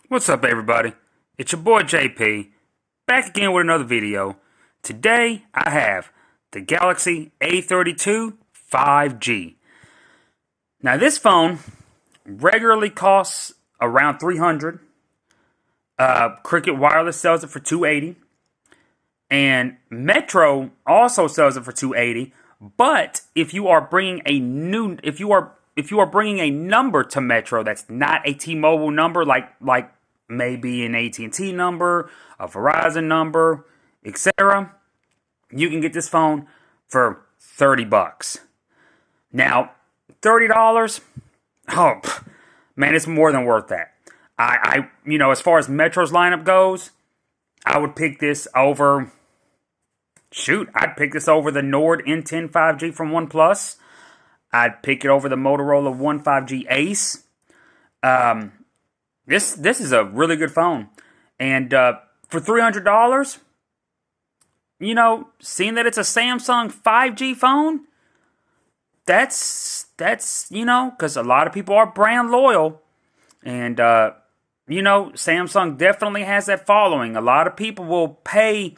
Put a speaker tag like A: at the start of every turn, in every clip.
A: What's up, everybody? It's your boy JP, back again with another video. Today I have the Galaxy A32 5G. Now this phone regularly costs around $300. Cricket Wireless sells it for $280, and Metro also sells it for $280. But if you are bringing a bringing a number to Metro that's not a T-Mobile number, like maybe an AT&T number, a Verizon number, etc., you can get this phone for $30. Now, $30, oh man, it's more than worth that. As far as Metro's lineup goes, I would pick this over. I'd pick this over the Nord N10 5G from OnePlus. I'd pick it over the Motorola One 5G Ace. This is a really good phone, and for $300, seeing that it's a Samsung 5G phone, that's because a lot of people are brand loyal, and Samsung definitely has that following. A lot of people will pay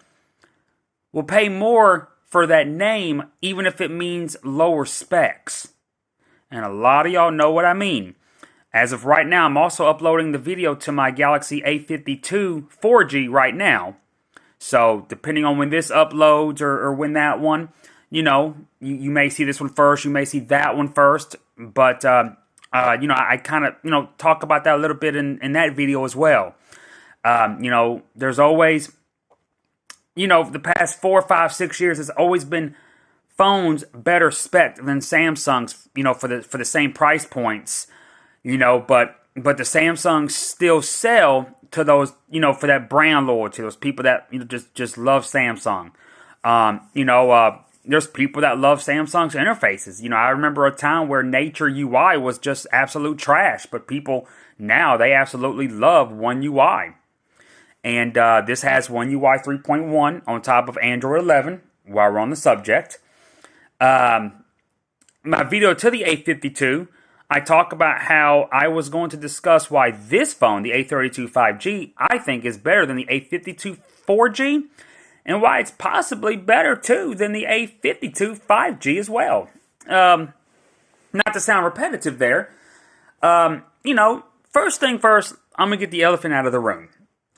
A: more for that name, even if it means lower specs, and a lot of y'all know what I mean. As of right now, I'm also uploading the video to my Galaxy A52 4G right now. So, depending on when this uploads or when that one, you may see this one first, you may see that one first. But, I kind of, talk about that a little bit in that video as well. There's always, the past 4, 5, 6 years, there's always been phones better spec than Samsung's, for the same price points. But the Samsungs still sell to those, for that brand loyalty, those people that just love Samsung. There's people that love Samsung's interfaces. I remember a time where Nature UI was just absolute trash, but people now, they absolutely love One UI. And this has One UI 3.1 on top of Android 11, while we're on the subject. My video to the A52, I talk about how I was going to discuss why this phone, the A32 5G, I think is better than the A52 4G, and why it's possibly better, too, than the A52 5G as well. Not to sound repetitive there, first thing first, I'm going to get the elephant out of the room.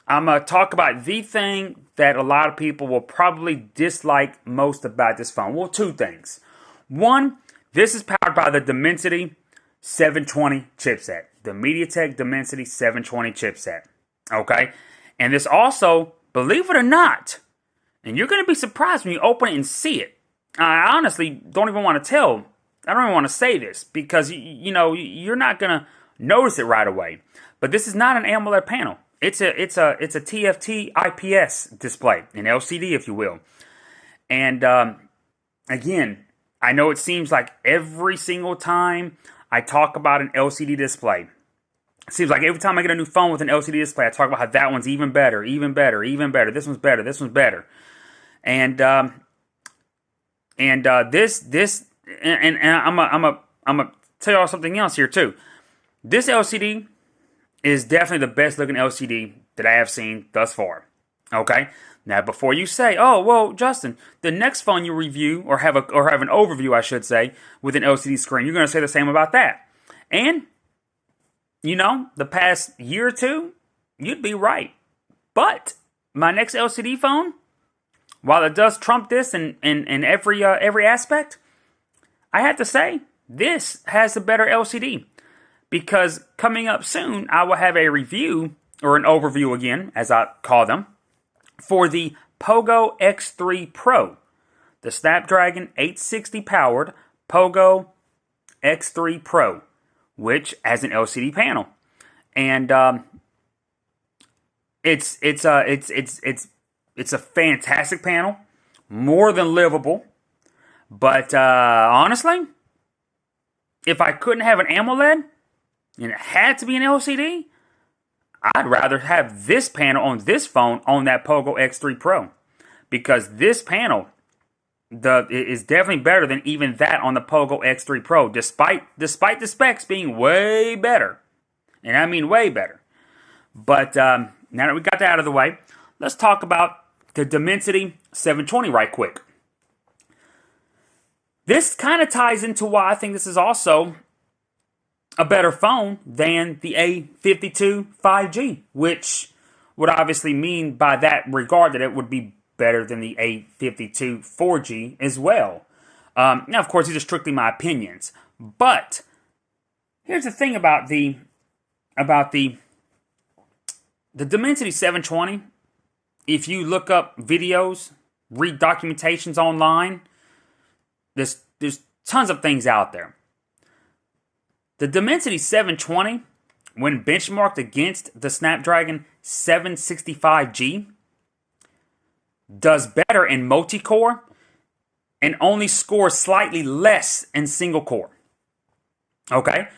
A: I'm going to talk about the thing that a lot of people will probably dislike most about this phone. Well, two things. One, this is powered by the Dimensity 720 chipset. The MediaTek Dimensity 720 chipset. Okay? And this also, believe it or not, and you're going to be surprised when you open it and see it. I honestly don't even want to tell. I don't even want to say this because, you're not going to notice it right away. But this is not an AMOLED panel. It's a TFT IPS display, an LCD, if you will. And again, I know it seems like every single time I talk about an LCD display, it seems like every time I get a new phone with an LCD display, I talk about how that one's even better, even better, even better. This one's better, this one's better. And I'm gonna tell y'all something else here too. This LCD is definitely the best looking LCD that I have seen thus far. Okay? Now, before you say, "Oh, well, Justin, the next phone you review or have an overview, I should say, with an LCD screen, you're going to say the same about that." And the past year or two, you'd be right. But my next LCD phone, while it does trump this in every aspect, I have to say this has a better LCD. Because coming up soon, I will have a review, or an overview again, as I call them, for the Pogo X3 Pro. The Snapdragon 860 powered Pogo X3 Pro, which has an LCD panel. And it's a fantastic panel, more than livable. But honestly, if I couldn't have an AMOLED, and it had to be an LCD, I'd rather have this panel on this phone on that Pogo X3 Pro. Because this panel is definitely better than even that on the Pogo X3 Pro, despite the specs being way better. And I mean way better. But now that we got that out of the way, let's talk about the Dimensity 720 right quick. This kind of ties into why I think this is also a better phone than the A52 5G, which would obviously mean by that regard that it would be better than the A52 4G as well. Now, of course, these are strictly my opinions, but here's the thing about the Dimensity 720. If you look up videos, read documentations online, there's tons of things out there. The Dimensity 720, when benchmarked against the Snapdragon 765G, does better in multi-core and only scores slightly less in single-core. Okay?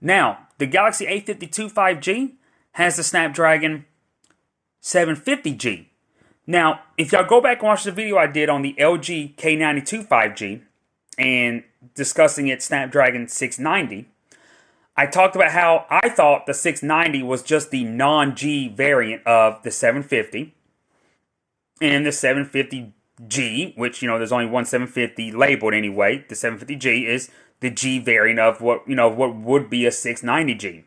A: Now, the Galaxy A52 5G has the Snapdragon 750G. Now, if y'all go back and watch the video I did on the LG K92 5G and discussing its Snapdragon 690, I talked about how I thought the 690 was just the non-G variant of the 750. And the 750G, which, there's only one 750 labeled anyway, the 750G is the G variant of what would be a 690G.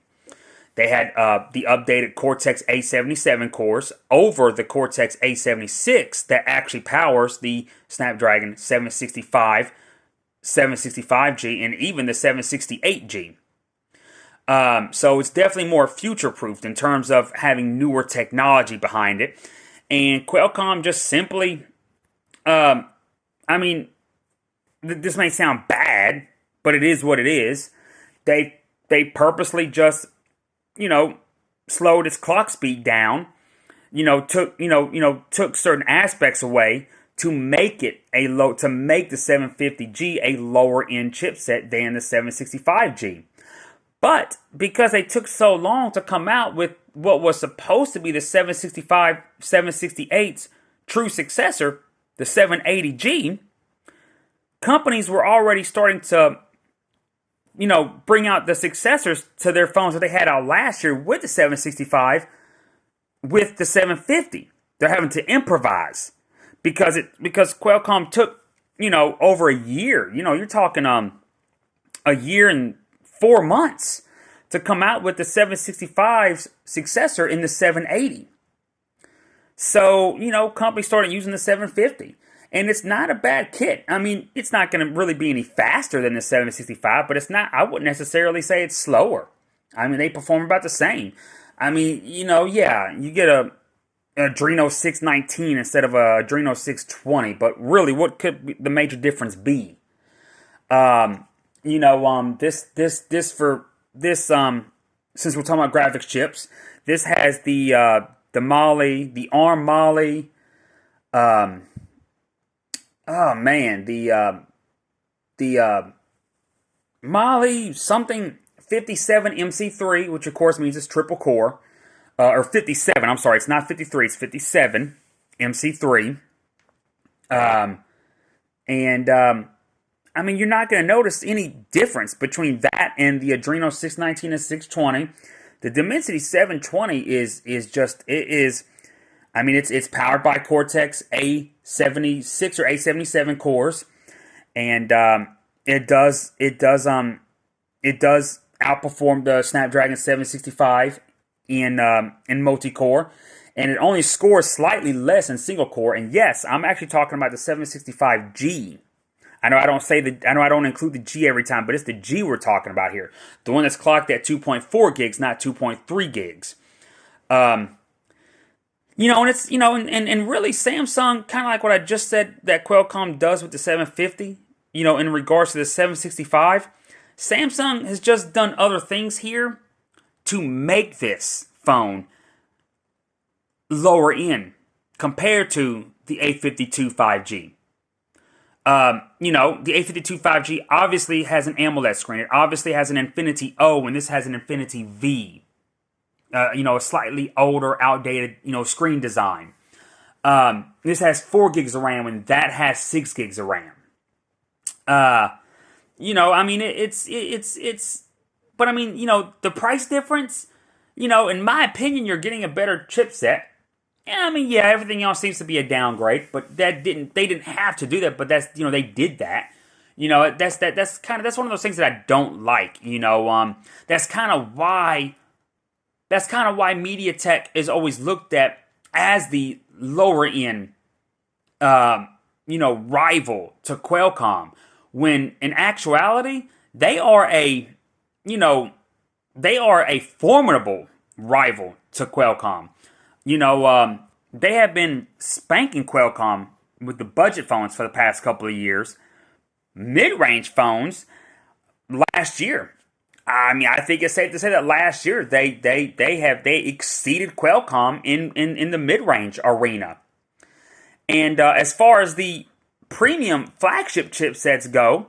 A: They had the updated Cortex A77 cores over the Cortex A76 that actually powers the Snapdragon 765, 765G, and even the 768G. So it's definitely more future-proofed in terms of having newer technology behind it. And Qualcomm just simply, this may sound bad, but it is what it is. They purposely just, slowed its clock speed down, took certain aspects away to make it to make the 750G a lower end chipset than the 765G. But because they took so long to come out with what was supposed to be the 768's true successor, the 780G, companies were already starting to, bring out the successors to their phones that they had out last year with the 765, with the 750. They're having to improvise because Qualcomm took, over a year. You're talking a year and 4 months to come out with the 765's successor in the 780. So, companies started using the 750. And it's not a bad kit. It's not going to really be any faster than the 765, but it's not, I wouldn't necessarily say it's slower. They perform about the same. You get a Adreno 619 instead of a Adreno 620, but really, what could the major difference be? Since we're talking about graphics chips, this has the Mali, the ARM Mali, the Mali something 57 MC3, which of course means it's triple core, or 57. I'm sorry, it's not 53, it's 57 MC3. You're not going to notice any difference between that and the Adreno 619 and 620. The Dimensity 720 it's powered by Cortex A76 or A77 cores, and it does outperform the Snapdragon 765 in multi-core, and it only scores slightly less in single core. And yes, I'm actually talking about the 765G. I know I don't include the G every time, but it's the G we're talking about here. The one that's clocked at 2.4 gigs, not 2.3 gigs. And it's, and really Samsung, kind of like what I just said that Qualcomm does with the 750, in regards to the 765, Samsung has just done other things here to make this phone lower end compared to the A52 5G. The A52 5G obviously has an AMOLED screen. It obviously has an Infinity O, and this has an Infinity V. A slightly older, outdated, screen design. This has 4 gigs of RAM, and that has 6 gigs of RAM. But the price difference, in my opinion, you're getting a better chipset. Yeah, I mean, yeah, everything else seems to be a downgrade, but they didn't have to do that, but that's, they did that. That's one of those things that I don't like. That's kind of why MediaTek is always looked at as the lower end, rival to Qualcomm, when in actuality they are a formidable rival to Qualcomm. They have been spanking Qualcomm with the budget phones for the past couple of years. Mid-range phones last year. I mean, I think it's safe to say that last year they exceeded Qualcomm in the mid-range arena. And as far as the premium flagship chipsets go,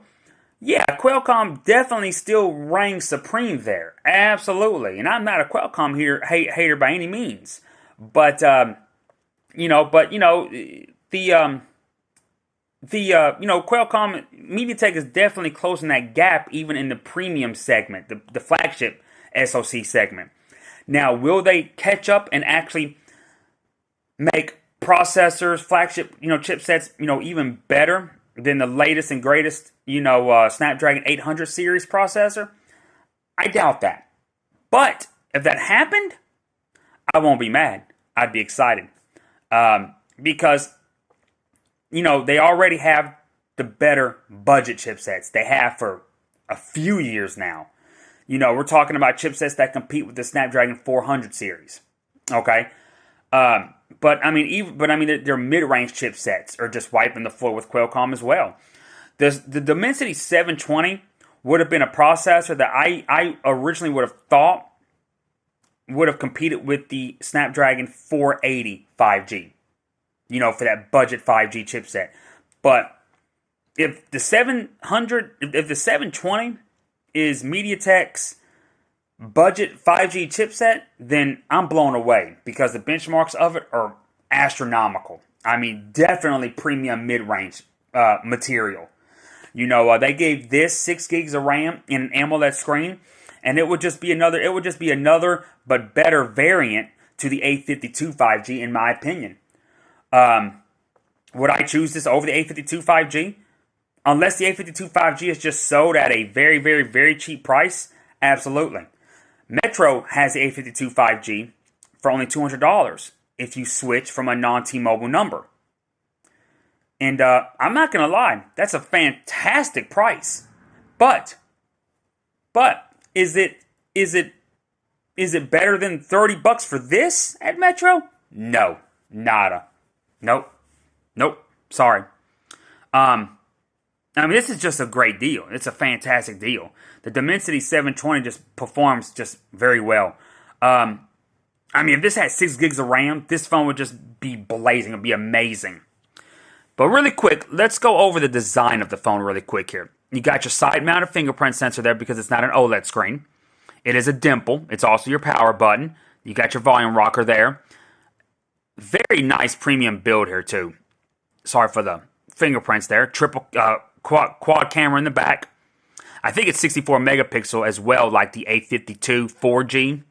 A: yeah, Qualcomm definitely still reigns supreme there. Absolutely. And I'm not a Qualcomm hater by any means. But Qualcomm, MediaTek is definitely closing that gap even in the premium segment, the flagship SoC segment. Now, will they catch up and actually make processors, flagship, chipsets, even better than the latest and greatest, Snapdragon 800 series processor? I doubt that. But if that happened, I won't be mad. I'd be excited. Because they already have the better budget chipsets. They have for a few years now. We're talking about chipsets that compete with the Snapdragon 400 series. Okay, but I mean, their mid-range chipsets are just wiping the floor with Qualcomm as well. The Dimensity 720 would have been a processor that I originally would have thought would have competed with the Snapdragon 480 5G. For that budget 5G chipset. But if the 720 is MediaTek's budget 5G chipset, then I'm blown away because the benchmarks of it are astronomical. I mean, definitely premium mid-range material. They gave this 6 gigs of RAM in an AMOLED screen, and it would just be another but better variant to the A52 5G, in my opinion. Would I choose this over the A52 5G? Unless the A52 5G is just sold at a very, very, very cheap price? Absolutely. Metro has the A52 5G for only $200 if you switch from a non-T-Mobile number. And I'm not going to lie, that's a fantastic price. But is it better than $30 for this at Metro? No, nada. Nope. Sorry. This is just a great deal. It's a fantastic deal. The Dimensity 720 just performs just very well. If this had 6 gigs of RAM, this phone would just be blazing. It would be amazing. But really quick, let's go over the design of the phone really quick here. You got your side-mounted fingerprint sensor there because it's not an OLED screen. It is a dimple. It's also your power button. You got your volume rocker there. Very nice premium build here too. Sorry for the fingerprints there. Triple quad camera in the back. I think it's 64 megapixel as well, like the A52 4G.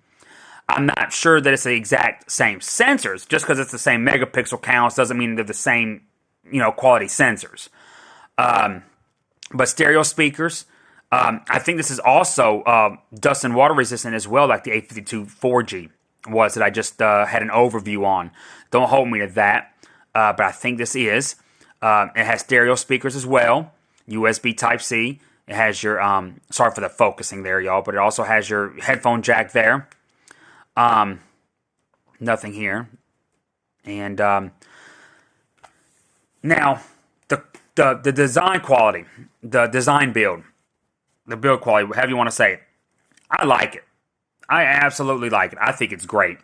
A: I'm not sure that it's the exact same sensors. Just because it's the same megapixel counts doesn't mean they're the same, quality sensors. But stereo speakers. I think this is also dust and water resistant as well, like the A52 4G was that I just had an overview on. Don't hold me to that, but I think this is. It has stereo speakers as well, USB Type-C. It has your, sorry for the focusing there, y'all, but it also has your headphone jack there. Nothing here. And now, the design quality, the design build, the build quality, however you want to say it, I like it. I absolutely like it. I think it's great.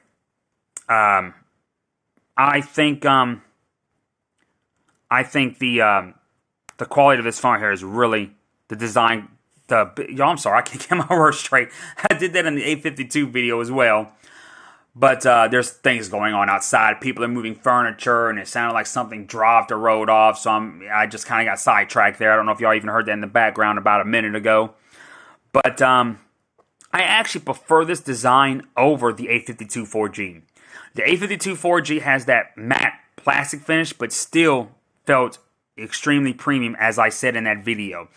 A: I think the quality of this phone here is really the design. I'm sorry, I can't get my words straight. I did that in the A52 video as well. But there's things going on outside. People are moving furniture, and it sounded like something dropped or rolled off. So I just kind of got sidetracked there. I don't know if y'all even heard that in the background about a minute ago. But I actually prefer this design over the A52 4G. The A52 4G has that matte plastic finish, but still felt extremely premium, as I said in that video.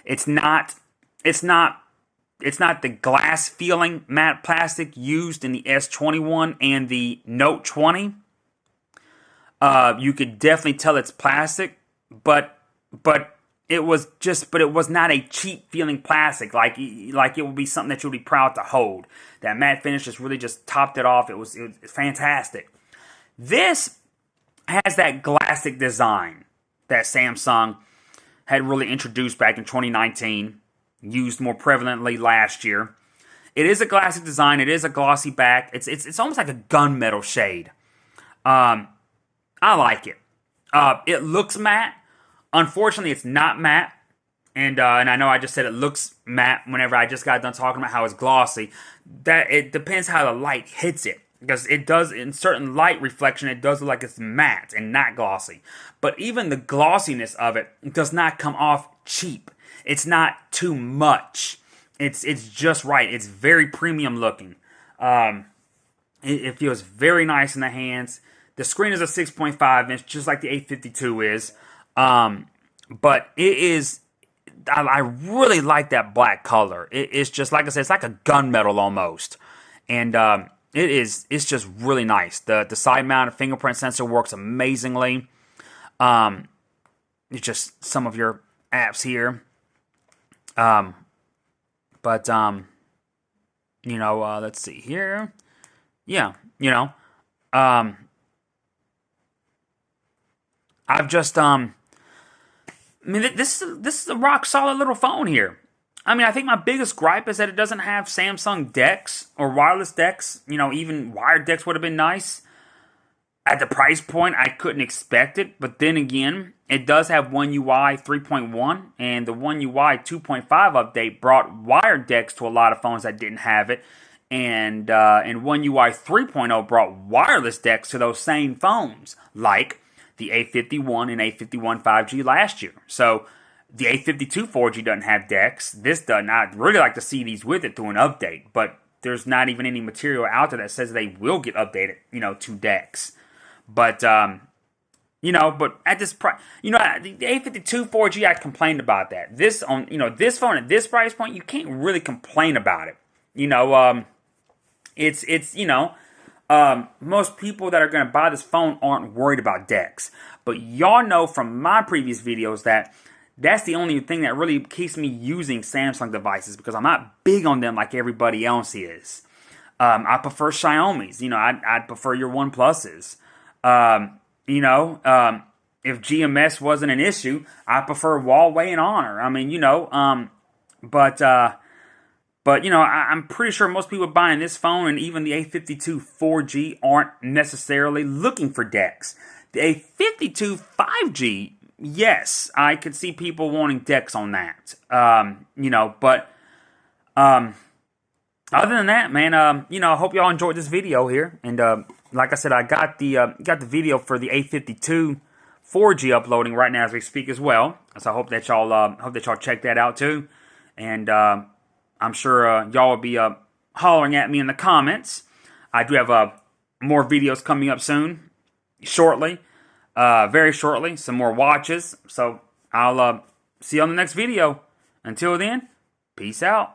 A: It's not the glass feeling matte plastic used in the S21 and the Note 20. You could definitely tell it's plastic, but it was not a cheap feeling plastic like it would be something that you would be proud to hold. That matte finish just really just topped it off. It was fantastic. This has that glassic design that Samsung had really introduced back in 2019, used more prevalently last year. It is a glassic design. It is a glossy back. It's almost like a gunmetal shade. I like it. It looks matte. Unfortunately, it's not matte. And I know I just said it looks matte whenever I just got done talking about how it's glossy. That it depends how the light hits it. Because it does, in certain light reflection, it does look like it's matte and not glossy. But even the glossiness of it does not come off cheap. It's not too much. It's just right. It's very premium looking. It feels very nice in the hands. The screen is a 6.5 inch, just like the A52 is. But it is, I really like that black color. It's just, like I said, it's like a gunmetal almost. And it's just really nice. The side-mounted fingerprint sensor works amazingly. It's just some of your apps here. Let's see here. Yeah, I've just, this is a rock solid little phone here. I mean, I think my biggest gripe is that it doesn't have Samsung DeX or wireless DeX. Even wired DeX would have been nice. At the price point, I couldn't expect it. But then again, it does have One UI 3.1. And the One UI 2.5 update brought wired DeX to a lot of phones that didn't have it. And One UI 3.0 brought wireless DeX to those same phones, like the A51 and A51 5G last year. So the A52 4G doesn't have DeX. This doesn't. I'd really like to see these with it through an update, but there's not even any material out there that says they will get updated, to DeX. But, but at this price, the A52 4G, I complained about that. This phone at this price point, you can't really complain about it. Most people that are going to buy this phone aren't worried about DeX. But y'all know from my previous videos that that's the only thing that really keeps me using Samsung devices, because I'm not big on them like everybody else is. I prefer Xiaomi's. I'd prefer your OnePluses. If GMS wasn't an issue, I prefer Huawei and Honor. I mean, I'm pretty sure most people buying this phone and even the A52 4G aren't necessarily looking for DeX. The A52 5G, yes, I could see people wanting DeX on that. But other than that, man, I hope y'all enjoyed this video here. And like I said, I got the video for the A52 4G uploading right now as we speak as well. So I hope that y'all check that out too. And I'm sure y'all will be hollering at me in the comments. I do have more videos coming up soon, shortly, very shortly, some more watches. So I'll see you on the next video. Until then, peace out.